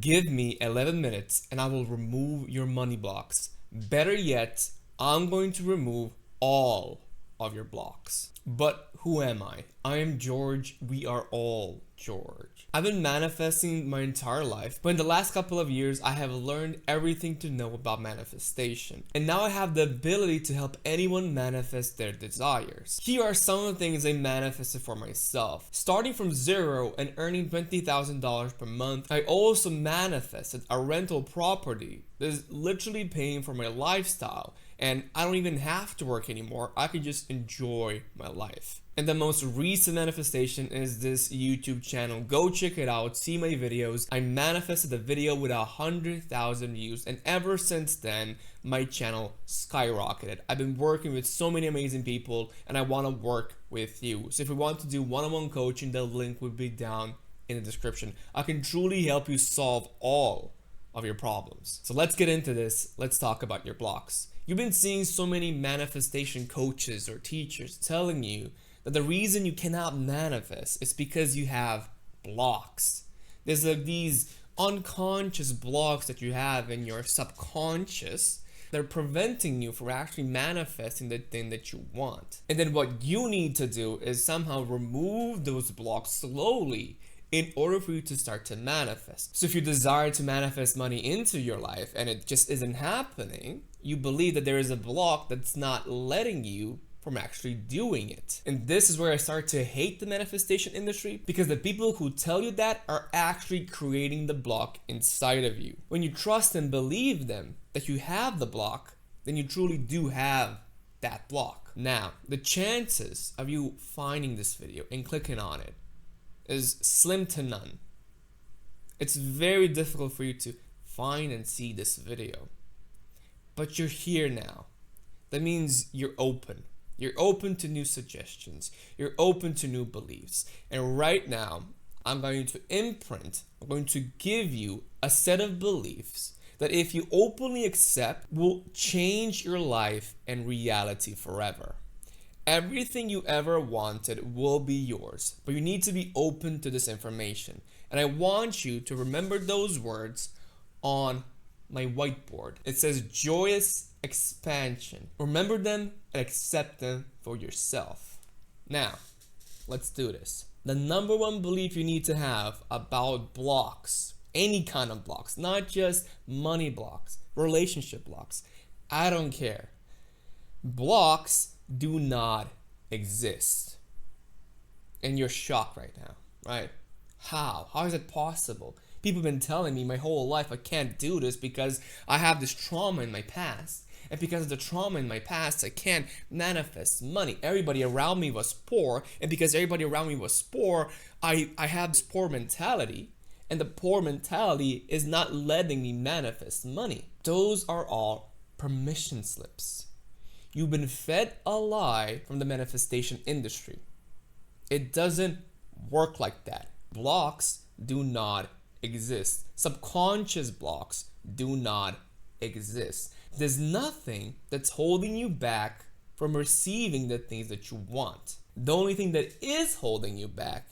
Give me 11 minutes and I will remove your money blocks. Better yet, I'm going to remove all of your blocks. But who am I? I am George. We are all George. I've been manifesting my entire life, but in the last couple of years, I have learned everything to know about manifestation. And now I have the ability to help anyone manifest their desires. Here are some of the things I manifested for myself. Starting from zero and earning $20,000 per month, I also manifested a rental property that is literally paying for my lifestyle. And I don't even have to work anymore. I can just enjoy my life. And the most recent manifestation is this YouTube channel. Go check it out, see my videos. I manifested a video with 100,000 views, and ever since then, my channel skyrocketed. I've been working with so many amazing people, and I want to work with you. So if you want to do one-on-one coaching, the link will be down in the description. I can truly help you solve all of your problems. So let's get into this. Let's talk about your blocks. You've been seeing so many manifestation coaches or teachers telling you that the reason you cannot manifest is because you have blocks. There's these unconscious blocks that you have in your subconscious that are preventing you from actually manifesting the thing that you want. And then what you need to do is somehow remove those blocks slowly in order for you to start to manifest. So if you desire to manifest money into your life and it just isn't happening, you believe that there is a block that's not letting you from actually doing it. And this is where I start to hate the manifestation industry, because the people who tell you that are actually creating the block inside of you. When you trust and believe them that you have the block, then you truly do have that block. Now, the chances of you finding this video and clicking on it is slim to none. It's very difficult for you to find and see this video. But you're here now. That means you're open. You're open to new suggestions. You're open to new beliefs. And right now, I'm going to give you a set of beliefs that if you openly accept, will change your life and reality forever. Everything you ever wanted will be yours, but you need to be open to this information. And I want you to remember those words on my whiteboard. It says joyous expansion. Remember them and accept them for yourself. Now, let's do this. The number one belief you need to have about blocks, any kind of blocks, not just money blocks, relationship blocks, I don't care. Blocks do not exist. And you're shocked right now, right? How? How is it possible? People have been telling me my whole life I can't do this because I have this trauma in my past. And because of the trauma in my past, I can't manifest money. Everybody around me was poor. And because everybody around me was poor, I have this poor mentality. And the poor mentality is not letting me manifest money. Those are all permission slips. You've been fed a lie from the manifestation industry. It doesn't work like that. Blocks do not exist. Subconscious blocks do not exist. There's nothing that's holding you back from receiving the things that you want. The only thing that is holding you back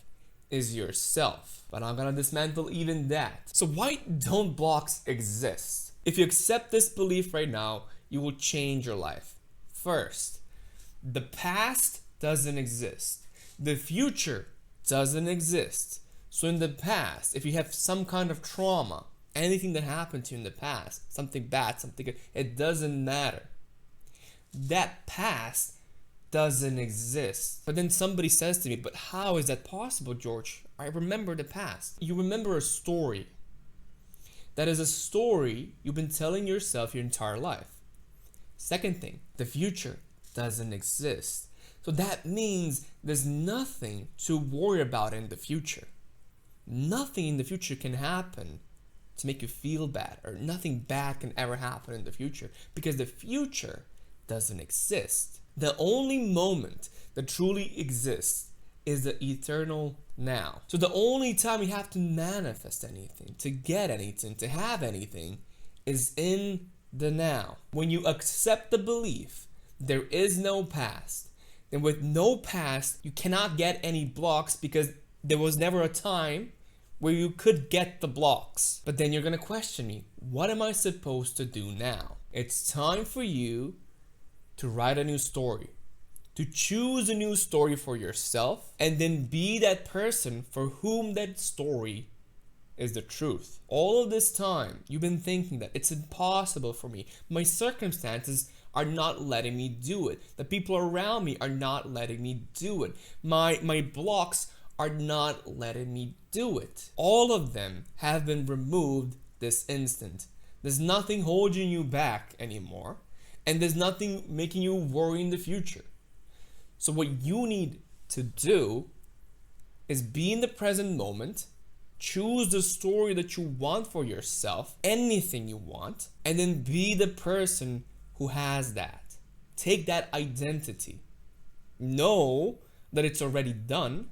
is yourself. But I'm gonna dismantle even that. So why don't blocks exist? If you accept this belief right now, you will change your life. First, the past doesn't exist. The future doesn't exist. So in the past, if you have some kind of trauma, anything that happened to you in the past, something bad, something good, it doesn't matter. That past doesn't exist. But then somebody says to me, but how is that possible, George? I remember the past. You remember a story. That is a story you've been telling yourself your entire life. Second thing, the future doesn't exist. So that means there's nothing to worry about in the future. Nothing in the future can happen to make you feel bad, or nothing bad can ever happen in the future, because the future doesn't exist. The only moment that truly exists is the eternal now. So the only time you have to manifest anything, to get anything, to have anything, is in the now. When you accept the belief there is no past, then with no past you cannot get any blocks, because there was never a time where you could get the blocks. But then you're gonna question me, what am I supposed to do now? It's time for you to write a new story, to choose a new story for yourself, and then be that person for whom that story is the truth. All of this time, you've been thinking that it's impossible for me. My circumstances are not letting me do it. The people around me are not letting me do it. My blocks are not letting me do it. All of them have been removed this instant. There's nothing holding you back anymore, and there's nothing making you worry in the future. So what you need to do is be in the present moment, choose the story that you want for yourself, anything you want, and then be the person who has that. Take that identity. Know that it's already done.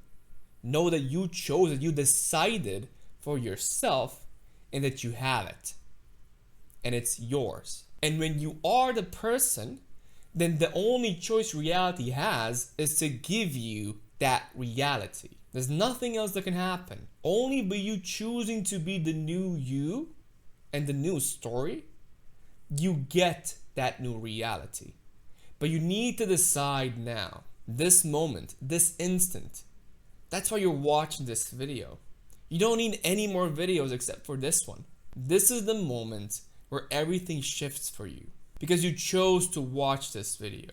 Know that you chose it, you decided for yourself, and that you have it. And it's yours. And when you are the person, then the only choice reality has is to give you that reality. There's nothing else that can happen. Only by you choosing to be the new you and the new story, you get that new reality. But you need to decide now, this moment, this instant. That's why you're watching this video. You don't need any more videos except for this one. This is the moment where everything shifts for you, because you chose to watch this video.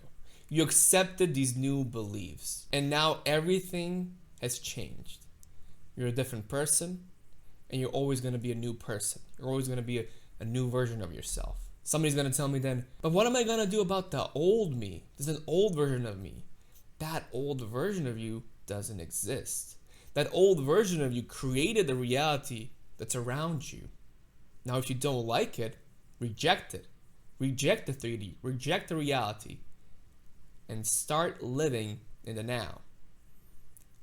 You accepted these new beliefs, and now everything has changed. You're a different person, and you're always going to be a new person. You're always going to be a new version of yourself. Somebody's going to tell me then, but what am I going to do about the old me? There's an old version of me. That old version of you doesn't exist. That old version of you created the reality that's around you. Now, if you don't like it, reject it. Reject the 3D. Reject the reality. And start living in the now.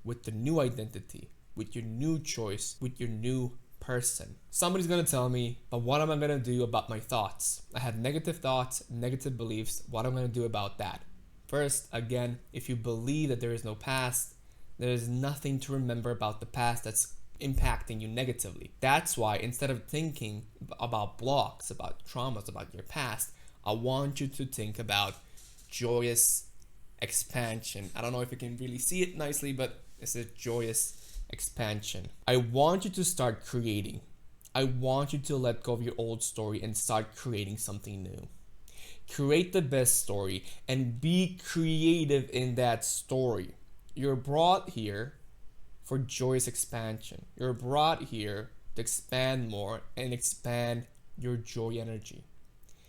With the new identity. With your new choice. With your new person. Somebody's going to tell me, but what am I going to do about my thoughts? I have negative thoughts, negative beliefs. What am I going to do about that? First, again, if you believe that there is no past, there is nothing to remember about the past that's impacting you negatively. That's why instead of thinking about blocks, about traumas, about your past, I want you to think about joyous expansion. I don't know if you can really see it nicely, but it's a joyous expansion. I want you to start creating. I want you to let go of your old story and start creating something new. Create the best story and be creative in that story. You're brought here for joyous expansion. You're brought here to expand more and expand your joy energy,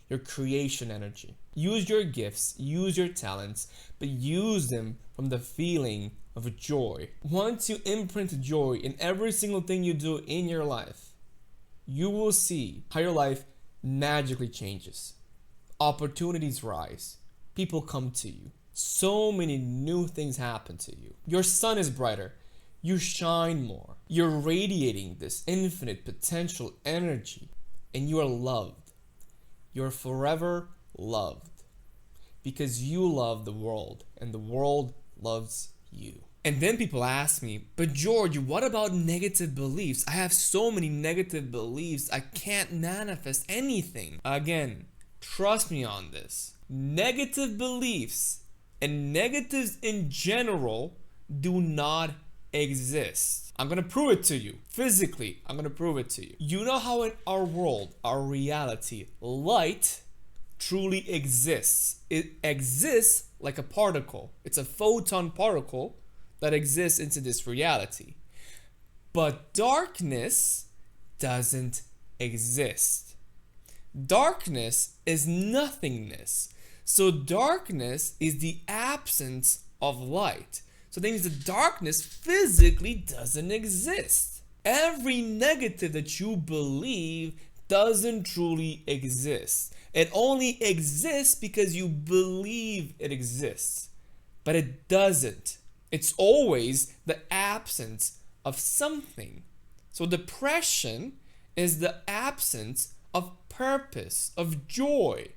your creation energy. Use your gifts, use your talents, but use them from the feeling of joy. Once you imprint joy in every single thing you do in your life, you will see how your life magically changes. Opportunities rise. People come to you. So many new things happen to you. Your sun is brighter. You shine more. You're radiating this infinite potential energy, and you are loved. You're forever loved because you love the world and the world loves you. And then people ask me, but George, what about negative beliefs? I have so many negative beliefs. I can't manifest anything. Again, trust me on this. Negative beliefs and negatives in general do not exist. I'm gonna prove it to you. Physically, I'm gonna prove it to you. You know how in our world, our reality, light truly exists. It exists like a particle. It's a photon particle that exists into this reality. But darkness doesn't exist. Darkness is nothingness. So darkness is the absence of light. So that means the darkness physically doesn't exist. Every negative that you believe doesn't truly exist. It only exists because you believe it exists. But it doesn't. It's always the absence of something. So depression is the absence of purpose, of joy.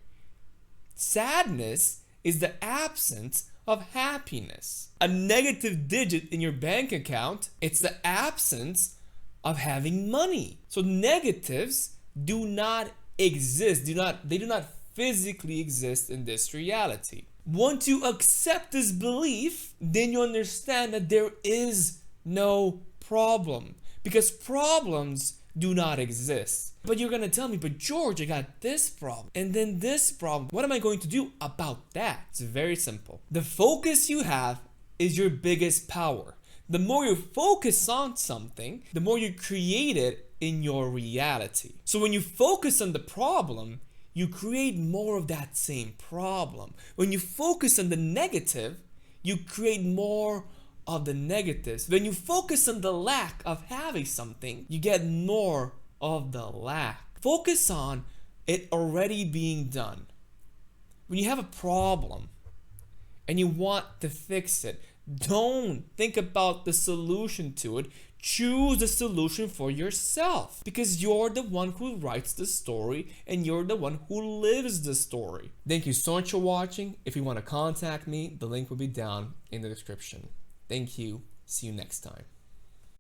Sadness is the absence of happiness. A negative digit in your bank account, it's the absence of having money. So negatives do not exist, they do not physically exist in this reality. Once you accept this belief, then you understand that there is no problem, because problems do not exist. But you're gonna tell me, but George, I got this problem and then this problem. What am I going to do about that? It's very simple. The focus you have is your biggest power. The more you focus on something, the more you create it in your reality. So when you focus on the problem, you create more of that same problem. When you focus on the negative, you create more of the negatives. When you focus on the lack of having something, you get more of the lack. Focus on it already being done. When you have a problem and you want to fix it, don't think about the solution to it. Choose the solution for yourself, because you're the one who writes the story and you're the one who lives the story. Thank you so much for watching. If you want to contact me, the link will be down in the description. Thank you. See you next time.